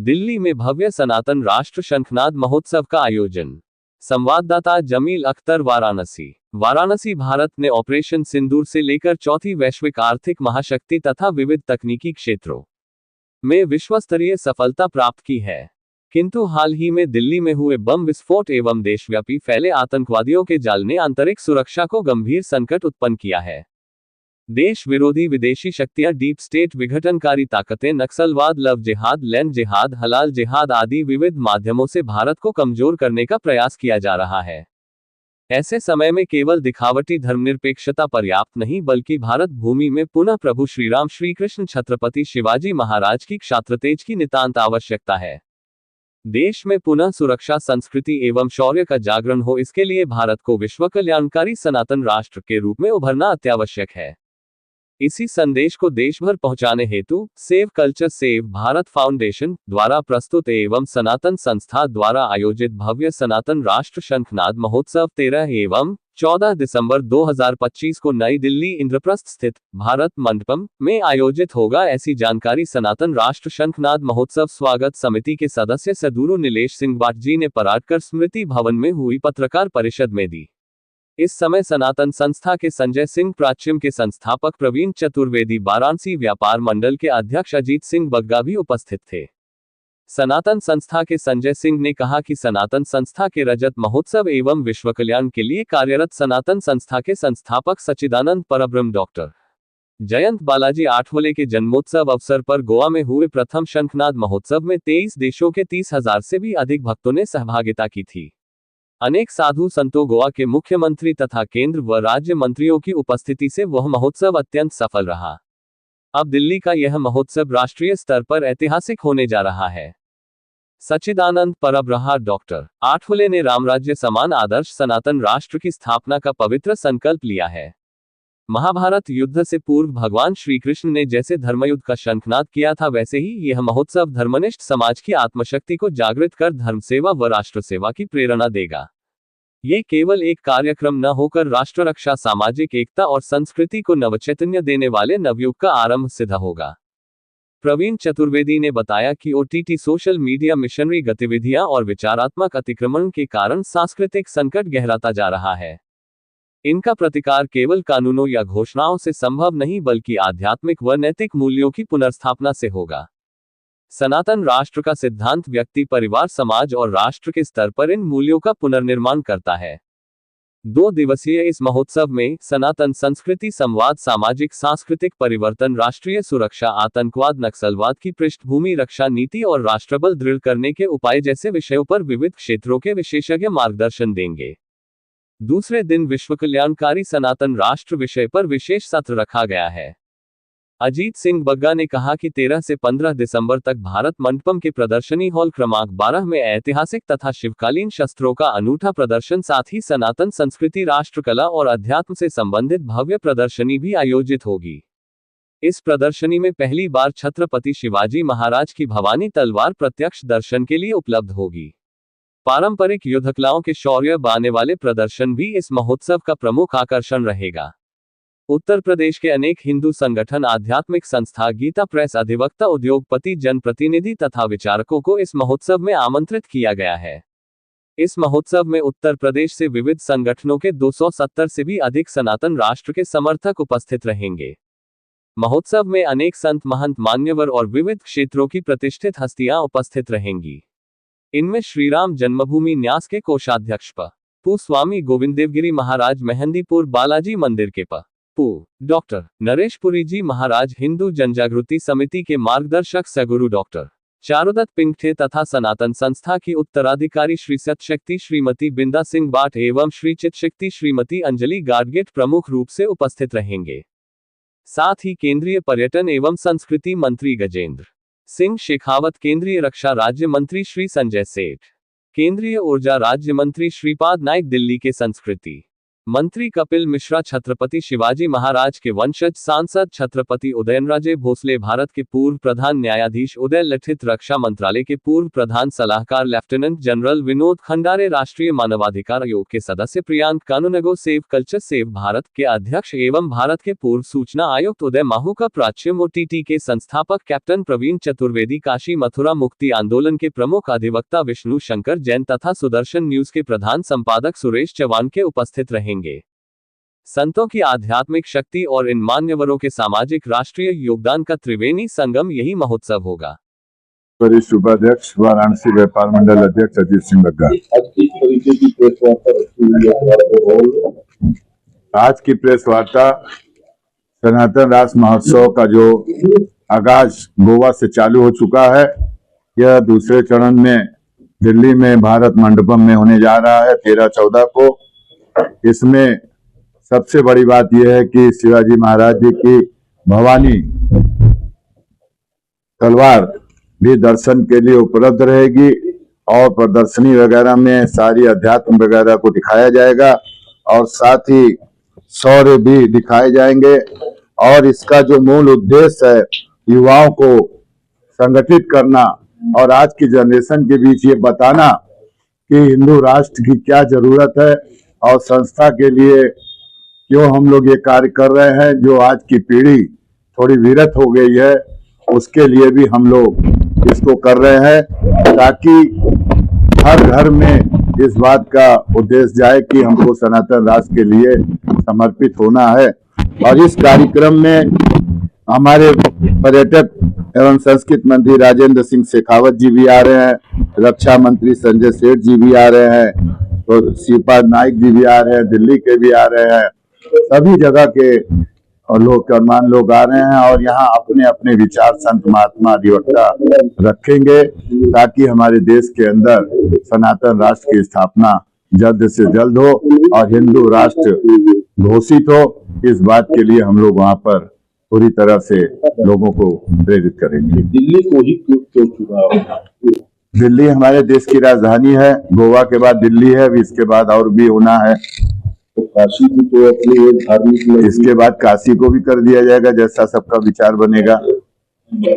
दिल्ली में भव्य सनातन राष्ट्र शंखनाद महोत्सव का आयोजन। संवाददाता जमील अख्तर, वाराणसी भारत ने ऑपरेशन सिंदूर से लेकर चौथी वैश्विक आर्थिक महाशक्ति तथा विविध तकनीकी क्षेत्रों में विश्वस्तरीय सफलता प्राप्त की है। किंतु हाल ही में दिल्ली में हुए बम विस्फोट एवं देशव्यापी फैले आतंकवादियों के जाल ने आंतरिक सुरक्षा को गंभीर संकट उत्पन्न किया है। देश विरोधी विदेशी शक्तियां, डीप स्टेट, विघटनकारी ताकतें, नक्सलवाद, लव जिहाद, लैंड जिहाद, हलाल जिहाद आदि विविध माध्यमों से भारत को कमजोर करने का प्रयास किया जा रहा है। ऐसे समय में केवल दिखावटी धर्मनिरपेक्षता पर्याप्त नहीं, बल्कि भारत भूमि में पुनः प्रभु श्रीराम, श्री कृष्ण, छत्रपति शिवाजी महाराज की क्षात्रतेज की नितांत आवश्यकता है। देश में पुनः सुरक्षा, संस्कृति एवं शौर्य का जागरण हो, इसके लिए भारत को विश्व कल्याणकारी सनातन राष्ट्र के रूप में उभरना अत्यावश्यक है। इसी संदेश को देश भर पहुंचाने हेतु save culture save Bharat foundation द्वारा प्रस्तुत एवं सनातन संस्था द्वारा आयोजित भव्य सनातन राष्ट्र शंखनाद महोत्सव 13 एवं 14 दिसंबर 2025 को नई दिल्ली इंद्रप्रस्थ स्थित भारत मंडपम में आयोजित होगा। ऐसी जानकारी सनातन राष्ट्र शंखनाद महोत्सव स्वागत समिति के सदस्य सदगुरु नीलेश सिंह बाट जी ने पराटकर स्मृति भवन में हुई पत्रकार परिषद में दी। इस समय सनातन संस्था के संजय सिंह प्राच्यम के संस्थापक प्रवीण चतुर्वेदी, वाराणसी व्यापार मंडल के अध्यक्ष अजीत सिंह बग्गा भी उपस्थित थे। सनातन संस्था के संजय सिंह ने कहा कि सनातन संस्था के रजत महोत्सव एवं विश्व कल्याण के लिए कार्यरत सनातन संस्था के संस्थापक सच्चिदानंद परब्रह्म डॉक्टर जयंत बालाजी आठवले के जन्मोत्सव अवसर पर गोवा में हुए प्रथम शंखनाद महोत्सव में 23 देशों के 30,000 से भी अधिक भक्तों ने सहभागिता की थी। अनेक साधु संतों, गोवा के मुख्यमंत्री तथा केंद्र व राज्य मंत्रियों की उपस्थिति से वह महोत्सव अत्यंत सफल रहा। अब दिल्ली का यह महोत्सव राष्ट्रीय स्तर पर ऐतिहासिक होने जा रहा है। सच्चिदानंद परब्रह्म डॉक्टर आठवले ने रामराज्य समान आदर्श सनातन राष्ट्र की स्थापना का पवित्र संकल्प लिया है। महाभारत युद्ध से पूर्व भगवान श्री कृष्ण ने जैसे धर्मयुद्ध का शंखनाद किया था, वैसे ही यह महोत्सव धर्मनिष्ठ समाज की आत्मशक्ति को जागृत कर धर्म सेवा व राष्ट्र सेवा की प्रेरणा देगा। ये केवल एक कार्यक्रम न होकर राष्ट्र रक्षा, सामाजिक एकता और संस्कृति को नवचैतन्य देने वाले नवयुग का आरंभ सिद्ध होगा। प्रवीण चतुर्वेदी ने बताया कि ओटीटी, सोशल मीडिया, मिशनरी गतिविधियां और विचारात्मक अतिक्रमण के कारण सांस्कृतिक संकट गहराता जा रहा है। इनका प्रतिकार केवल कानूनों या घोषणाओं से संभव नहीं, बल्कि आध्यात्मिक व नैतिक मूल्यों की पुनर्स्थापना से होगा। सनातन राष्ट्र का सिद्धांत व्यक्ति, परिवार, समाज और राष्ट्र के स्तर पर इन मूल्यों का पुनर्निर्माण करता है। 2 दिवसीय इस महोत्सव में सनातन संस्कृति संवाद, सामाजिक सांस्कृतिक परिवर्तन, राष्ट्रीय सुरक्षा, आतंकवाद, नक्सलवाद की पृष्ठभूमि, रक्षा नीति और राष्ट्रबल दृढ़ करने के उपाय जैसे विषयों पर विविध क्षेत्रों के विशेषज्ञ मार्गदर्शन देंगे। दूसरे दिन विश्व कल्याणकारी सनातन राष्ट्र विषय पर विशेष सत्र रखा गया है। अजीत सिंह बग्गा ने कहा कि 13 से 15 दिसंबर तक भारत मंडपम के प्रदर्शनी हॉल क्रमांक 12 में ऐतिहासिक तथा शिवकालीन शस्त्रों का अनूठा प्रदर्शन, साथ ही सनातन संस्कृति, राष्ट्रकला और अध्यात्म से संबंधित भव्य प्रदर्शनी भी आयोजित होगी। इस प्रदर्शनी में पहली बार छत्रपति शिवाजी महाराज की भवानी तलवार प्रत्यक्ष दर्शन के लिए उपलब्ध होगी। पारंपरिक युद्धकलाओं के शौर्य बाने वाले प्रदर्शन भी इस महोत्सव का प्रमुख आकर्षण रहेगा। उत्तर प्रदेश के अनेक हिंदू संगठन, आध्यात्मिक संस्था, गीता प्रेस, अधिवक्ता, उद्योगपति, जनप्रतिनिधि तथा विचारकों को इस महोत्सव में आमंत्रित किया गया है। इस महोत्सव में उत्तर प्रदेश से विविध संगठनों के 270 से भी अधिक सनातन राष्ट्र के समर्थक उपस्थित रहेंगे। महोत्सव में अनेक संत, महंत, मान्यवर और विविध क्षेत्रों की प्रतिष्ठित हस्तियां उपस्थित रहेंगी। इनमें श्रीराम जन्मभूमि न्यास के कोषाध्यक्ष पू स्वामी गोविंद देवगिरी महाराज, मेहंदीपुर बालाजी मंदिर के पू डॉक्टर नरेश पुरी जी महाराज, हिंदू जनजागृति समिति के मार्गदर्शक सगुरु डॉक्टर चारुदत्त पिंगठे तथा सनातन संस्था की उत्तराधिकारी श्री सतशक्ति श्रीमती बिंदा सिंह बाट एवं श्री चितशक्ति श्रीमती अंजलि गाडगेट प्रमुख रूप से उपस्थित रहेंगे। साथ ही केंद्रीय पर्यटन एवं संस्कृति मंत्री गजेंद्र सिंह शेखावत, केंद्रीय रक्षा राज्य मंत्री श्री संजय सेठ, केंद्रीय ऊर्जा राज्य मंत्री श्रीपाद नाइक, दिल्ली के संस्कृति मंत्री कपिल मिश्रा छत्रपति शिवाजी महाराज के वंशज, सांसद छत्रपति उदयनराजे भोसले, भारत के पूर्व प्रधान न्यायाधीश उदय लठित, रक्षा मंत्रालय के पूर्व प्रधान सलाहकार लेफ्टिनेंट जनरल विनोद खंडारे, राष्ट्रीय मानवाधिकार आयोग के सदस्य प्रियांक कानूनगो, सेव कल्चर सेव भारत के अध्यक्ष एवं भारत के पूर्व सूचना आयुक्त उदय माहू, प्राच्यम OTT के संस्थापक कैप्टन प्रवीण चतुर्वेदी, काशी मथुरा मुक्ति आंदोलन के प्रमुख अधिवक्ता विष्णु शंकर जैन तथा सुदर्शन न्यूज के प्रधान संपादक सुरेश चौहान के उपस्थित रहेंगे। संतों की आध्यात्मिक शक्ति और इन मान्यवरों के सामाजिक राष्ट्रीय योगदान का त्रिवेणी संगम यही महोत्सव होगा। वरिष्ठ उपाध्यक्ष वाराणसी व्यापार मंडल अध्यक्ष अजीत सिंह बग्गा। आज की प्रेस वार्ता सनातन राष्ट्र महोत्सव का जो आगाज गोवा से चालू हो चुका है, यह दूसरे चरण में दिल्ली में भारत मंडपम में होने जा रहा है 13-14 को। इसमें सबसे बड़ी बात यह है कि शिवाजी महाराज जी की भवानी तलवार भी दर्शन के लिए उपलब्ध रहेगी और प्रदर्शनी वगैरह में सारी अध्यात्म वगैरह को दिखाया जाएगा और साथ ही शौर्य भी दिखाए जाएंगे। और इसका जो मूल उद्देश्य है युवाओं को संगठित करना और आज की जनरेशन के बीच ये बताना कि हिंदू राष्ट्र की क्या जरूरत है और संस्था के लिए क्यों हम लोग ये कार्य कर रहे हैं। जो आज की पीढ़ी थोड़ी विरत हो गई है उसके लिए भी हम लोग इसको कर रहे हैं ताकि हर घर में इस बात का उद्देश्य जाए कि हमको सनातन राष्ट्र के लिए समर्पित होना है। और इस कार्यक्रम में हमारे पर्यटक एवं संस्कृति मंत्री राजेंद्र सिंह शेखावत जी भी आ रहे हैं, रक्षा मंत्री संजय सेठ जी भी आ रहे हैं, तो श्रीपाद नाइक जी भी आ रहे हैं, दिल्ली के भी आ रहे हैं, सभी जगह के लोग गणमान्य लोग आ रहे हैं और यहाँ अपने अपने विचार संत महात्मा अधिवक्ता रखेंगे ताकि हमारे देश के अंदर सनातन राष्ट्र की स्थापना जल्द से जल्द हो और हिंदू राष्ट्र घोषित हो। इस बात के लिए हम लोग वहाँ पर पूरी तरह से लोगों को प्रेरित करेंगे। दिल्ली को ही क्यों चुना? दिल्ली हमारे देश की राजधानी है, गोवा के बाद दिल्ली है, इसके बाद और भी होना है। तो काशी भी तो अपनी धार्मिक, इसके बाद काशी को भी कर दिया जाएगा जैसा सबका विचार बनेगा।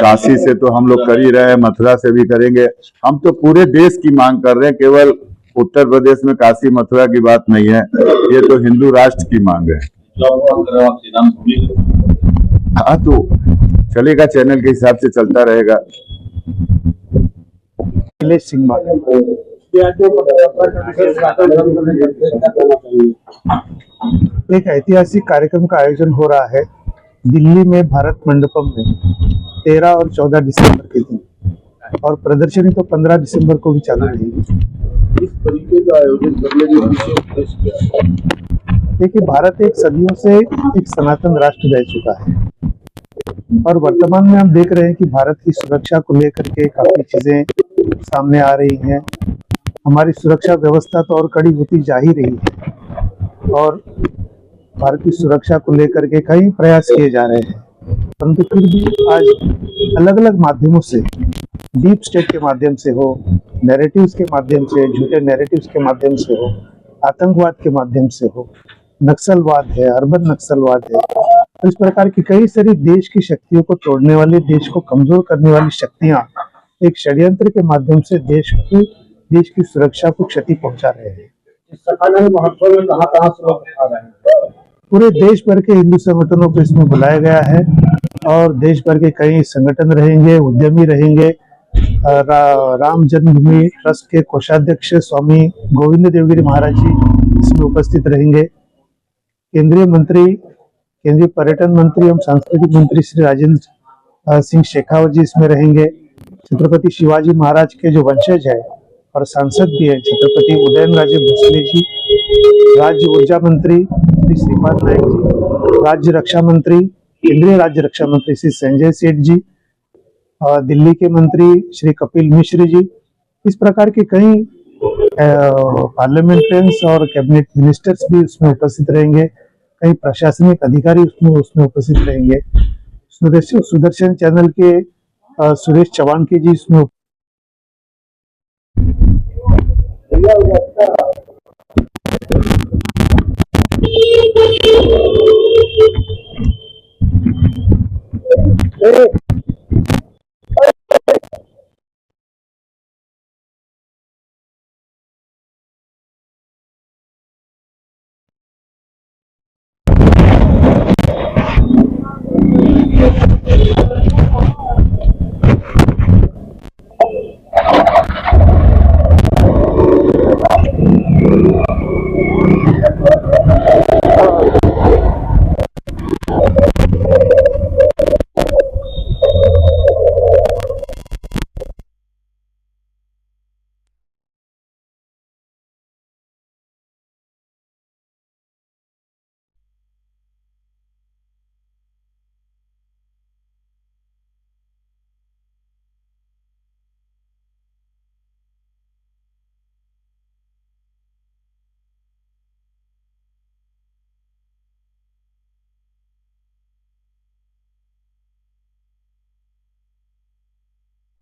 काशी से तो हम लोग कर ही रहे हैं, मथुरा से भी करेंगे। हम तो पूरे देश की मांग कर रहे हैं, केवल उत्तर प्रदेश में काशी मथुरा की बात नहीं है, ये तो हिंदू राष्ट्र की मांग है। हाँ तो चलेगा, चैनल के हिसाब से चलता रहेगा। एक ऐतिहासिक कार्यक्रम का आयोजन हो रहा है दिल्ली में भारत मंडपम में 13 और 14 दिसंबर के दिन, और प्रदर्शनी तो 15 दिसंबर को भी चालू रहेगी। इस तरीके का आयोजन करने के विशेष उद्देश्य क्या है? देखिए, भारत एक सदियों से एक सनातन राष्ट्र रह चुका है और वर्तमान में हम देख रहे हैं कि भारत की सुरक्षा को लेकर के काफी चीजें सामने आ रही हैं। हमारी सुरक्षा व्यवस्था तो और कड़ी होती जा ही रही है और भारत की सुरक्षा को लेकर के कई प्रयास किए जा रहे हैं, परंतु फिर भी आज अलग अलग माध्यमों से, डीप स्टेट के माध्यम से हो, नैरेटिव्स के माध्यम से, झूठे नैरेटिव्स के माध्यम से हो, आतंकवाद के माध्यम से हो, नक्सलवाद है, अर्बन नक्सलवाद है, तो इस प्रकार की कई सारी देश की शक्तियों को तोड़ने वाली, देश को कमजोर करने वाली शक्तियां एक षड्यंत्र के माध्यम से देश की सुरक्षा को क्षति पहुंचा रहे हैं। महोत्सव में कहाँ से लोग आ रहे हैं? पूरे देश भर के हिंदू संगठनों को इसमें बुलाया गया है और देश भर के कई संगठन रहेंगे, उद्यमी रहेंगे। राम जन्मभूमि ट्रस्ट के कोषाध्यक्ष स्वामी गोविंद देवगिरी महाराज जी इसमें उपस्थित रहेंगे। केंद्रीय पर्यटन मंत्री एवं सांस्कृतिक मंत्री श्री राजेंद्र सिंह शेखावत जी इसमें रहेंगे। छत्रपति शिवाजी महाराज के जो वंशज है और सांसद भी है छत्रपति उदयनराजे भोसले जी, राज्य ऊर्जा मंत्री श्री श्रीपाद नाइक जी, राज्य रक्षा मंत्री, केंद्रीय राज्य रक्षा मंत्री श्री संजय सेठ जी, दिल्ली के मंत्री श्री कपिल मिश्र जी, इस प्रकार के कई पार्लियामेंटेरियंस और कैबिनेट मिनिस्टर्स भी उसमें उपस्थित रहेंगे। कई प्रशासनिक अधिकारी उसमें उपस्थित रहेंगे। सुदर्शन चैनल के सुरेश चौहान की जी इसमें ए,